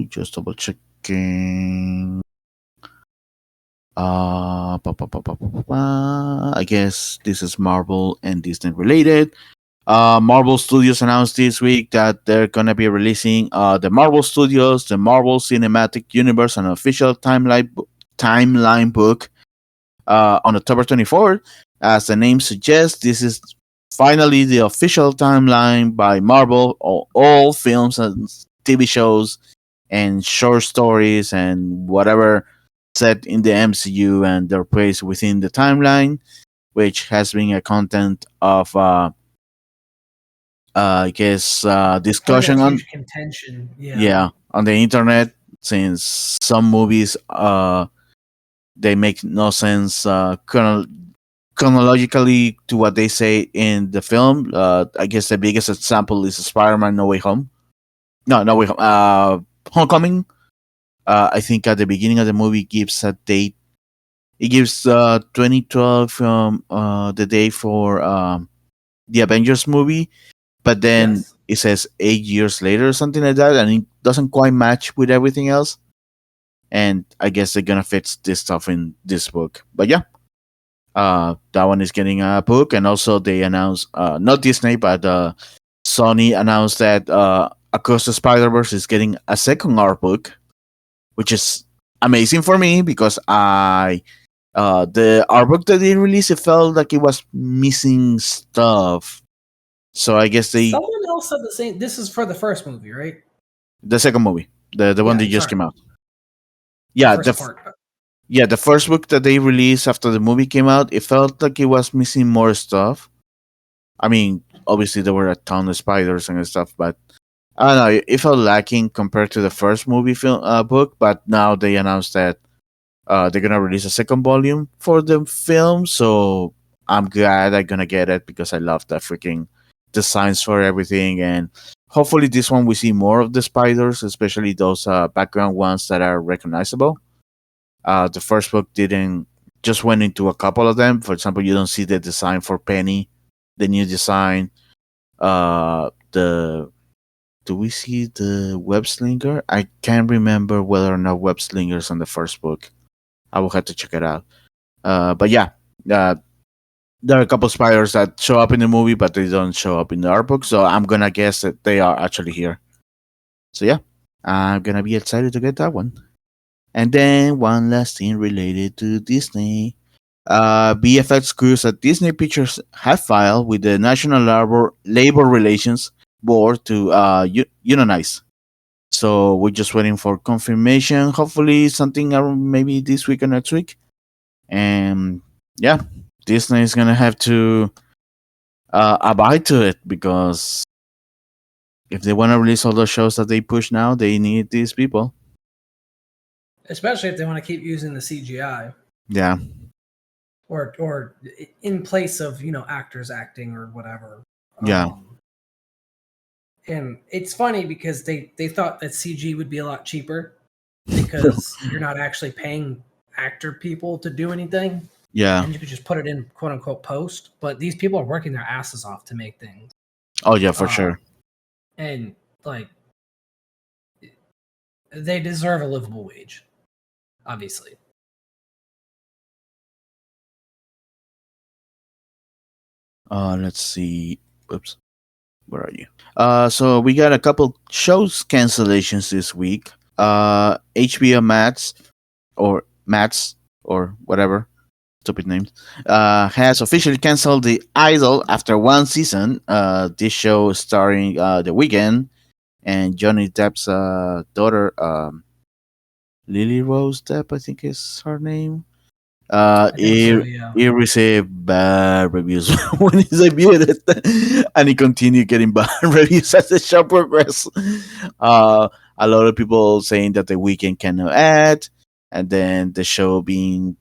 Just double checking. I guess this is Marvel and Disney related. Marvel Studios announced this week that they're gonna be releasing the Marvel Studios, the Marvel Cinematic Universe, an official timeline book on October 24th. As the name suggests, this is finally the official timeline by Marvel. All films and TV shows and short stories and whatever set in the MCU and their place within the timeline, which has been a content of, I guess, Point of discussion on, huge contention. Yeah. yeah, on the internet, since some movies they make no sense chronologically to what they say in the film. I guess the biggest example is Spider-Man: No Way Home. No, No Way Home. Homecoming. I think at the beginning of the movie gives a date. It gives 2012 the day for the Avengers movie, but then Yes. it says 8 years later or something like that, and it doesn't quite match with everything else. And I guess they're gonna fix this stuff in this book. But yeah, that one is getting a book, and also they announced not Disney, but Sony announced that Across the Spider Verse is getting a second art book, which is amazing for me because the art book that they released, it felt like it was missing stuff. So I guess Someone else said the same. This is for the first movie, right? the second movie, the one Yeah, that just sorry. came out. The Yeah, first part. yeah, the first book that they released after the movie came out, it felt like it was missing more stuff. I mean, obviously there were a ton of spiders and stuff, but I don't know, it felt lacking compared to the first movie film book. But now they announced that they're gonna release a second volume for the film, so I'm glad I'm gonna get it because I love the freaking designs for everything, and hopefully this one we see more of the spiders, especially those background ones that are recognizable. The first book didn't, just went into a couple of them. For example, you don't see the design for Penny, the new design. The Do we see the web slinger? I can't remember whether or not web slingers on the first book. I will have to check it out. But yeah, uh, there are a couple spiders that show up in the movie, but they don't show up in the art book. So I'm gonna guess that they are actually here. So yeah, I'm gonna be excited to get that one. And then one last thing related to Disney. BFX crews at Disney Pictures have filed with the National Labor Relations Board to unionize. So we're just waiting for confirmation. Hopefully, something around maybe this week or next week. And yeah, Disney is gonna have to abide to it because if they want to release all those shows that they push now, they need these people. Especially if they want to keep using the CGI. Yeah, Or in place of actors acting or whatever. yeah, And it's funny because they thought that CG would be a lot cheaper because you're not actually paying actor people to do anything, yeah. and you could just put it in quote unquote post. But these people are working their asses off to make things, Oh yeah, for sure. and like they deserve a livable wage, obviously. Let's see. Oops, where are you? So we got a couple shows cancellations this week. HBO Max or whatever, stupid names, has officially canceled The Idol after one season. This show starring The Weeknd and Johnny Depp's daughter, Lily Rose Depp, I think is her name. I think so, yeah. It received bad reviews when he debuted it, and he continued getting bad reviews as the show progressed. a lot of people saying that the weekend cannot add, and then the show being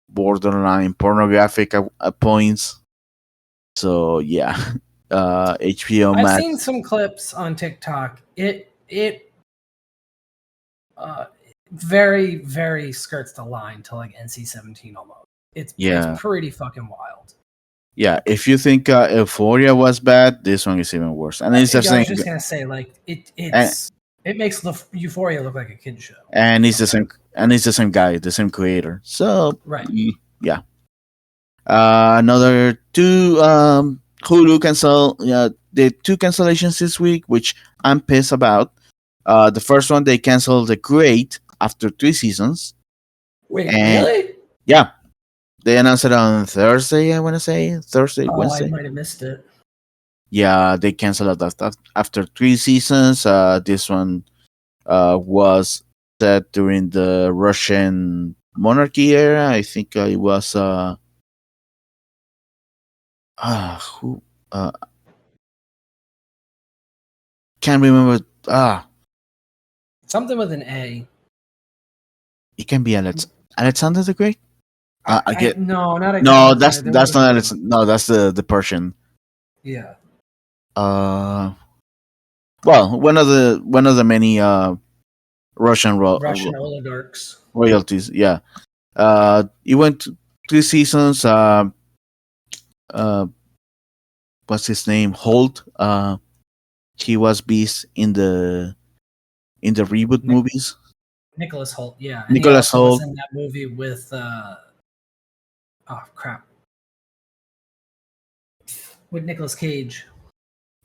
borderline pornographic at points. So yeah, HBO I've seen Max. some clips on TikTok. It uh, very skirts the line to like NC-17 almost. It's Yeah, pretty fucking wild. yeah. If you think Euphoria was bad, this one is even worse. And it's the I same, was just gonna say like and, it makes the Euphoria look like a kid show and it's the sometimes. same, and it's the same guy, the same creator. So Right. yeah. Another two Hulu cancel. The two cancellations this week, which I'm pissed about. The first one they canceled The Great after 3 seasons, Wait, and really? yeah, they announced it on Thursday. I want to say Thursday, Oh, I Wednesday. might have missed it. Yeah, they canceled it after 3 seasons. This one was set during the Russian monarchy era. I think it was who uh can't remember. Something with an A. It can be Alexander the Great. I I get no, not no. Alexander. There was That's not another one. No, that's the Persian. Yeah, Uh, well, one of the many Russian Russian oligarchs. royalties. Yeah. It went 3 seasons. Uh, what's his name? Holt. He was Beast in the reboot Nick, movies. Nicholas Holt. Yeah, and he Nicholas also was Holt. in that movie with oh crap, with Nicolas Cage.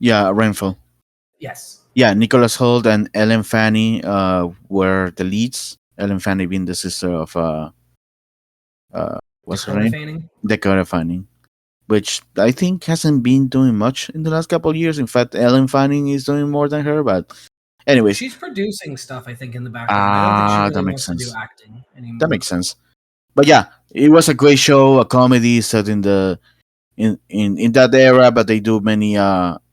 Yeah, Renfrew. Yes, Yeah, Nicholas Holt and Ellen Fanny were the leads. Ellen Fanny being the sister of what's her Dakota name? Fanning. Dakota Fanning, which I think hasn't been doing much in the last couple of years. In fact, Ellen Fanning is doing more than her. But anyways, She's producing stuff, I think, in the background. I don't think she that really makes wants to do sense. acting That anymore. makes sense. But yeah, it was a great show, a comedy set in the in that era, but they do many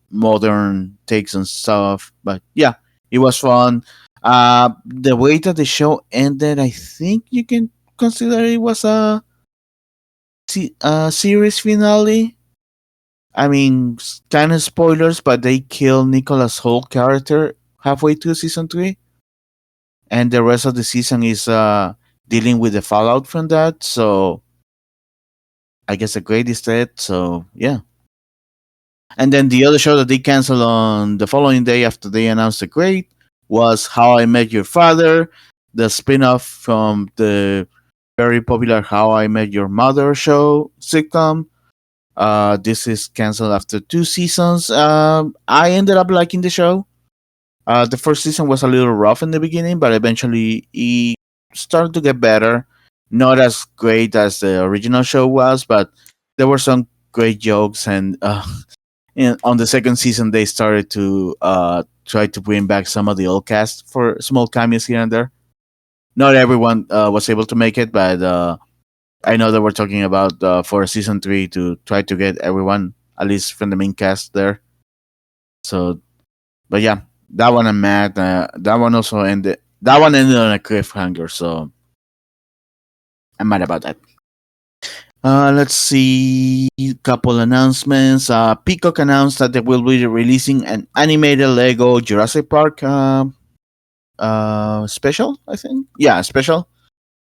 modern takes and stuff. But yeah, it was fun. The way that the show ended, I think you can consider it was a series finale. I mean, kind of spoilers, but they kill Nicholas Holt character halfway through season 3, and the rest of the season is dealing with the fallout from that. So I guess a great is dead. So yeah. And then the other show that they canceled on the following day after they announced the great was How I Met Your Father, the spin-off from the very popular How I Met Your Mother show sitcom. This is canceled after 2 seasons. I ended up liking the show. The first season was a little rough in the beginning, but eventually it started to get better. Not as great as the original show was, but there were some great jokes. And on the second season, they started to try to bring back some of the old cast for small cameos here and there. Not everyone was able to make it, but I know that we're talking about for season 3 to try to get everyone, at least from the main cast there. So, but yeah, that one I'm mad. That one also ended. That one ended on a cliffhanger, so I'm mad about that. Let's see. Couple announcements. Peacock announced that they will be releasing an animated Lego Jurassic Park special. I think, yeah, special.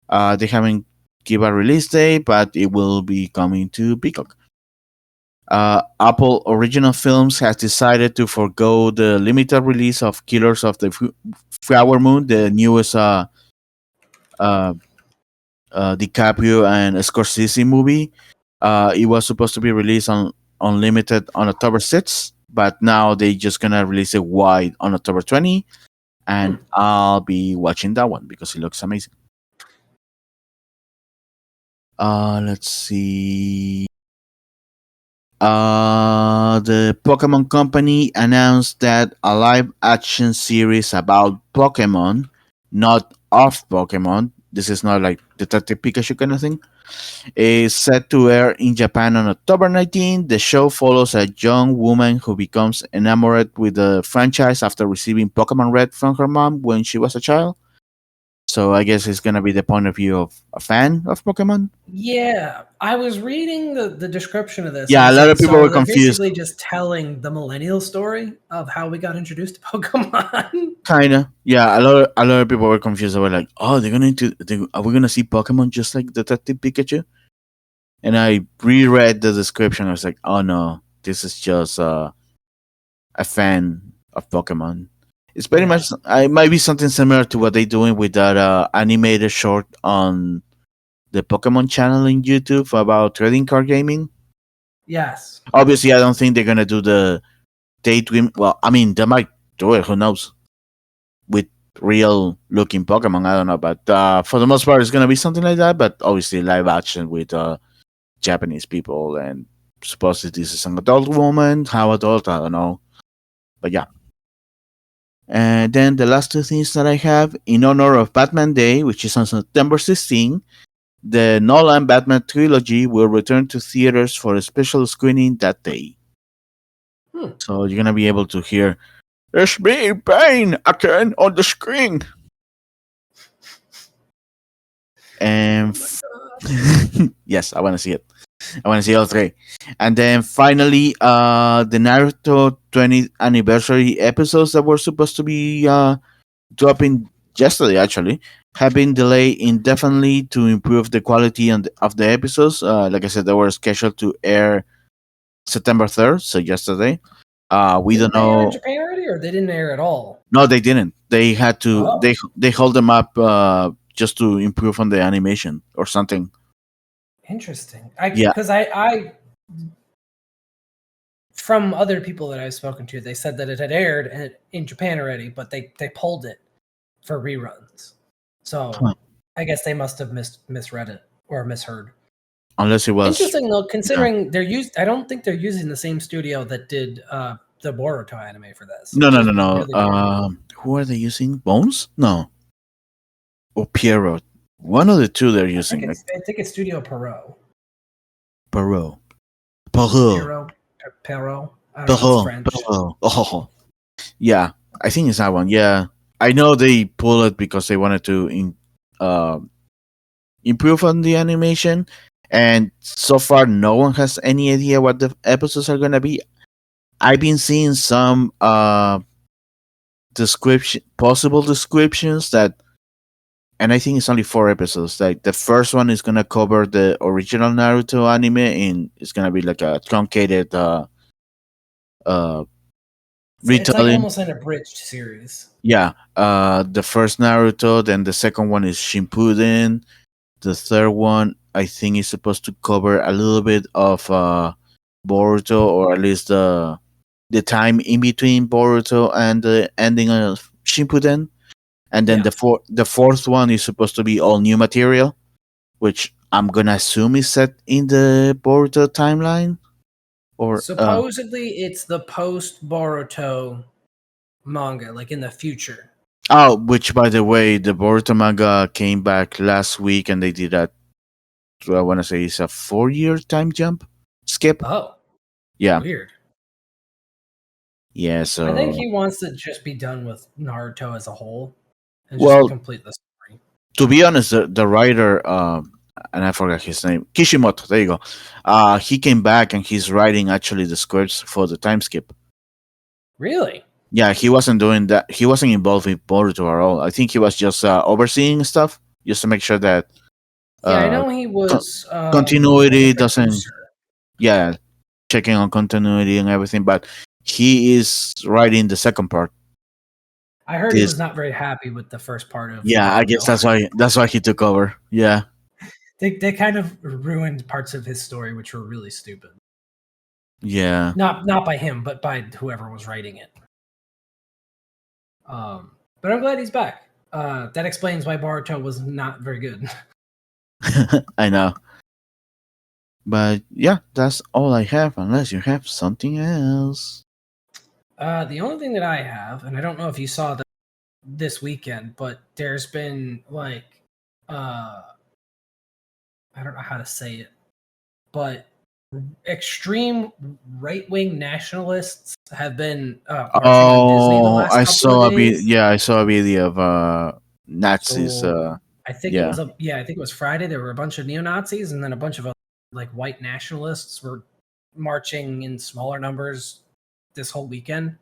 They haven't give a release date, but it will be coming to Peacock. Apple Original Films has decided to forego the limited release of Killers of the Flower Moon, the newest uh, DiCaprio and Scorsese movie. It was supposed to be released on unlimited on October 6th, but now they just gonna release it wide on October 20, and I'll be watching that one because it looks amazing. Let's see. The Pokemon Company announced that a live action series about Pokemon, not of Pokemon. This is not like Detective Pikachu kind of thing. is set to air in Japan on October 19. The show follows a young woman who becomes enamored with the franchise after receiving Pokemon Red from her mom when she was a child. So I guess it's gonna be the point of view of a fan of Pokemon. Yeah, I was reading the description of this, and Yeah, it a lot said of people were so they're confused. basically just telling the millennial story of how we got introduced to Pokemon. Kinda, yeah. A lot of people were confused. They were like, "Oh, are we gonna see Pokemon just like Detective Pikachu?" And I reread the description. I was like, "Oh no, this is just a fan of Pokemon." It's pretty Yeah. much. It might be something similar to what they're doing with that animated short on the Pokemon channel in YouTube about trading card gaming. Yes. Obviously, I don't think they're gonna do the daydream. Well, I mean, they might do it. Who knows? With real looking Pokemon, I don't know, but for the most part, it's gonna be something like that. But obviously, live action with Japanese people, and supposedly this is an adult woman. How adult? I don't know, but yeah. And then the last two things that I have in honor of Batman Day, which is on September 16, the Nolan Batman trilogy will return to theaters for a special screening that day. Hmm. So you're gonna be able to hear "It's me, Bane, again on the screen." And yes, I want to see it. I want to see all three. And then finally, the Naruto 20th anniversary episodes that were supposed to be dropping yesterday actually have been delayed indefinitely to improve the quality of the episodes. Like I said, they were scheduled to air September 3rd, so yesterday. We Didn't don't they air in know. Japan already, or they didn't air at all? No, they didn't. They had to. Oh, They hold them up just to improve on the animation or something. interesting. I Yeah. because I from other people that I've spoken to, they said that it had aired in Japan already, but they pulled it for reruns. So Huh. I guess they must have misread it or misheard. Unless it was. Interesting though, Yeah. considering they're used. I don't think they're using the same studio that did the Boruto anime for this, No, which no, is no, no. really cool. Who are they using? Bones? No. Or Pierrot. One of the two they're using. Like I think it's Studio Perot. Perot. Perot. Perot. Perot. I don't know. It's Perot. French. Perot. Oh. Yeah. I think it's that one. Yeah. I know they pull it because they wanted to uh, improve on the animation. And so far, no one has any idea what the episodes are going to be. I've been seeing some possible descriptions that, and I think it's only 4 episodes. Like the first one is gonna cover the original Naruto anime, and it's gonna be like a truncated uh It's like retelling. almost an abridged series. Yeah, the first Naruto, then the second one is Shippuden. The third one, I think, is supposed to cover a little bit of Boruto, or at least the time in between Boruto and the ending of Shippuden. And then Yeah. the fourth one is supposed to be all new material, which I'm gonna assume is set in the Boruto timeline. Or Supposedly, it's the post Boruto manga, like in the future. which by the way, the Boruto manga came back last week, and they did that. I want to say it's a 4 year time jump skip. Oh, Yeah, weird. yeah. I think So he wants to just be done with Naruto as a whole and just well, complete the story. to be honest, the writer, and I forgot his name, Kishimoto. There you go. He came back and he's writing actually the scripts for the time skip. Really? Yeah, he wasn't doing that. He wasn't involved with Boruto at all. I think he was just overseeing stuff, just to make sure that Yeah, I uh, know he co- was like a continuity doesn't. producer. Yeah, checking on continuity and everything. But he is writing the second part. I heard he This, was not very happy with the first part of yeah, I guess Naruto. that's why he took over. Yeah, They kind of ruined parts of his story, which were really stupid. yeah. Not by him, but by whoever was writing it. But I'm glad he's back. That explains why Boruto was not very good. I know. But yeah, that's all I have. Unless you have something else. The only thing that I have, and I don't know if you saw this weekend, but there's been like, I I don't know how to say it, but extreme right-wing nationalists have been marching on Disney the Oh, last I couple of saw a video. days. Yeah, I saw a video of Nazis. So I think it Yeah, was I think it was Friday. There were a bunch of neo-Nazis and then a bunch of like white nationalists were marching in smaller numbers this whole weekend,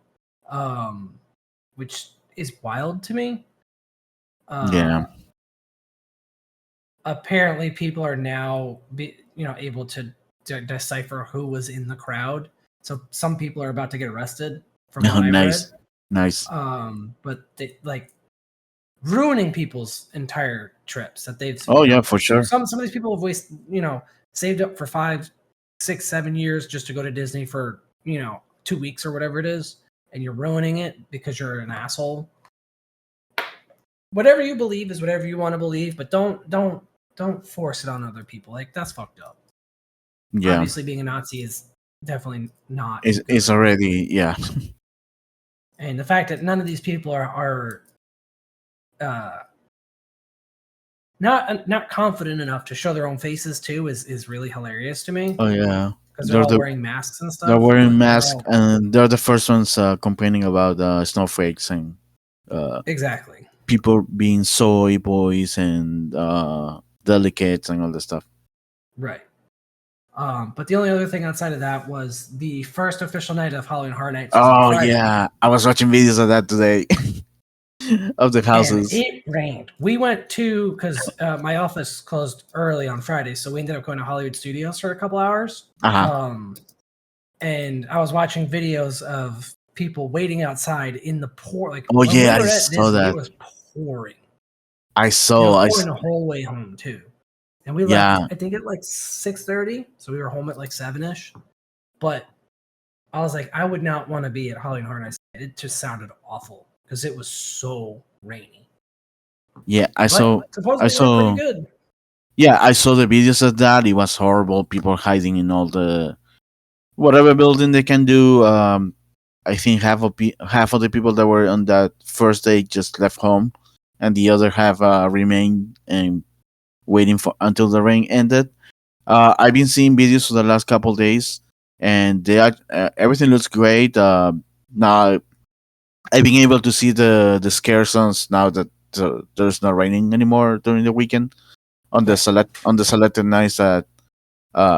which is wild to me. yeah. Apparently people are now able to decipher who was in the crowd, so some people are about to get arrested from what Oh, I've read. nice, nice. But they like ruining people's entire trips that they've Oh yeah, for sure. some of these people have wasted saved up for 5, 6, 7 years just to go to Disney for 2 weeks or whatever it is, and you're ruining it because you're an asshole. Whatever you believe is whatever you want to believe, but don't force it on other people. Like, that's fucked up. Yeah, Obviously, being a Nazi is definitely not it's good. already And the fact that none of these people are uh, not confident enough to show their own faces too is really hilarious to me, Oh yeah, because they're they're all the wearing masks and they're stuff, wearing but they're masks all and they're the first ones complaining about snowflakes and uh, exactly people being soy boys and delicates and all this stuff. right. But the only other thing outside of that was the first official night of Halloween Horror Nights was on Oh Friday. yeah, I was watching videos of that today of the And houses. it rained. We went to because my office closed early on Friday, so we ended up going to Hollywood Studios for a couple hours. Uh-huh. And I was watching videos of people waiting outside in the pour. Like, Oh when we yeah, I were at saw Disney, it that. was pouring. I And it saw. was I pouring the whole way home too. And we left, yeah, I think, at like 6:30, so we were home at like 7ish. But I was like, I would not want to be at Halloween Horror Nights. It just sounded awful because it was so rainy. yeah. I But saw. I supposedly it went pretty saw. good. Yeah, I saw the videos of that. It was horrible. People hiding in all the whatever building they can do. I think half of the people that were on that first day just left home, and the other half remained and waiting for until the rain ended. I've been seeing videos for the last couple days, and everything looks great. Now I've been able to see the scare zones now that there's not raining anymore during the weekend on the Right. selected nights that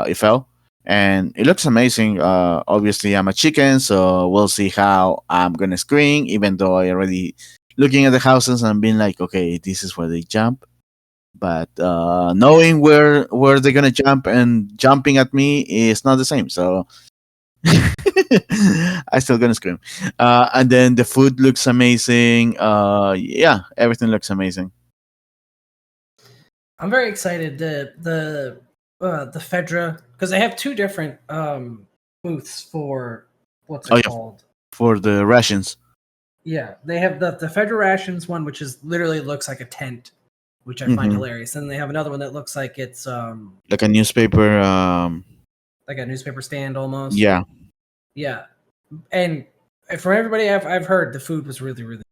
it fell, and it looks amazing. Obviously, I'm a chicken, so we'll see how I'm gonna scream. Even though I already looking at the houses and being like, okay, this is where they jump. But knowing where they're gonna jump and jumping at me is not the same. So I still gonna scream. And then the food looks amazing. Yeah, everything looks amazing. I'm very excited. The Fedra, because they have two different booths for what's Oh it yeah, called? for the rations, Yeah, they have the Fedra rations one, which is literally looks like a tent, which I find hmm hilarious. And they have another one that looks like it's like a newspaper. like a newspaper stand almost. Yeah, Yeah, and from everybody I've heard, the food was really really.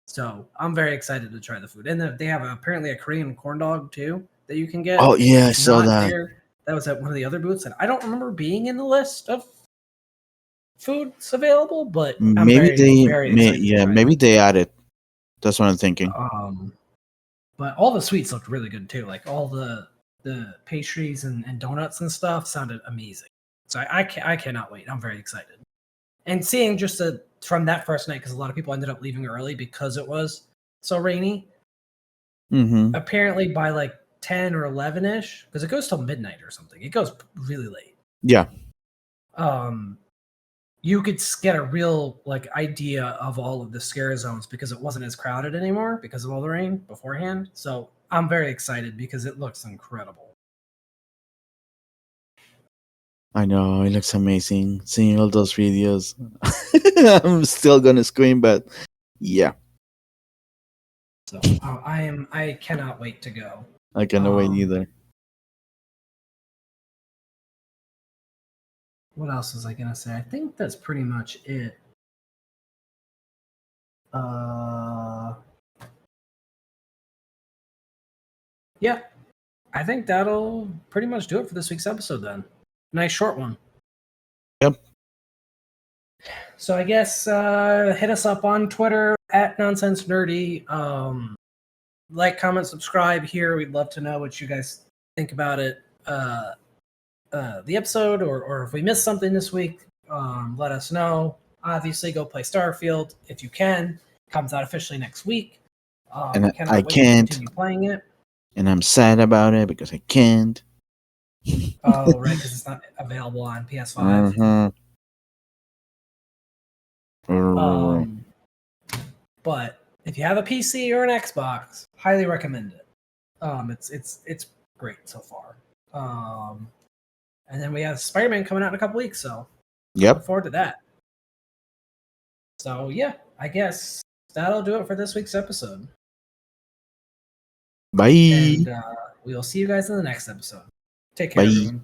So I'm very excited to try the food, and they have apparently a Korean corn dog too that you can get, oh yeah, which I is saw not that. there. That was at one of the other booths, and I don't remember being in the list of foods available, but I'm Maybe very they, very excited to yeah, try maybe them. they added. That's what I'm thinking. But all the sweets looked really good too. Like all the pastries and donuts and stuff sounded amazing. So I cannot wait. I'm very excited. And seeing just from that first night, because a lot of people ended up leaving early because it was so rainy. Mm-hmm. Apparently by like 10 or 11ish, because it goes till midnight or something. It goes really late. Yeah, Um, you could get a real like idea of all of the scare zones because it wasn't as crowded anymore because of all the rain beforehand. So I'm very excited because it looks incredible. I know it looks amazing. Seeing all those videos, I'm still gonna scream, but yeah, So I cannot wait to go. I cannot wait Um, either. what else was I gonna say? I think that's pretty much it. Uh, yeah, I think that'll pretty much do it for this week's episode then. Nice short one. Yep. So I guess hit us up on Twitter at Nonsense Nerdy. Like, comment, subscribe here. We'd love to know what you guys think about it. The episode, or if we missed something this week, let us know. Obviously, go play Starfield if you can. Comes out officially next week. And Cannot I wait can't. to continue playing it. And I'm sad about it because I can't. Oh, right, because it's not available on PS5. But if you have a PC or an Xbox, highly recommend it. It's great so far. And then we have Spider-Man coming out in a couple weeks, so look forward to that. So yeah, I guess that'll do it for this week's episode. Bye. And we'll see you guys in the next episode. Take care, everyone.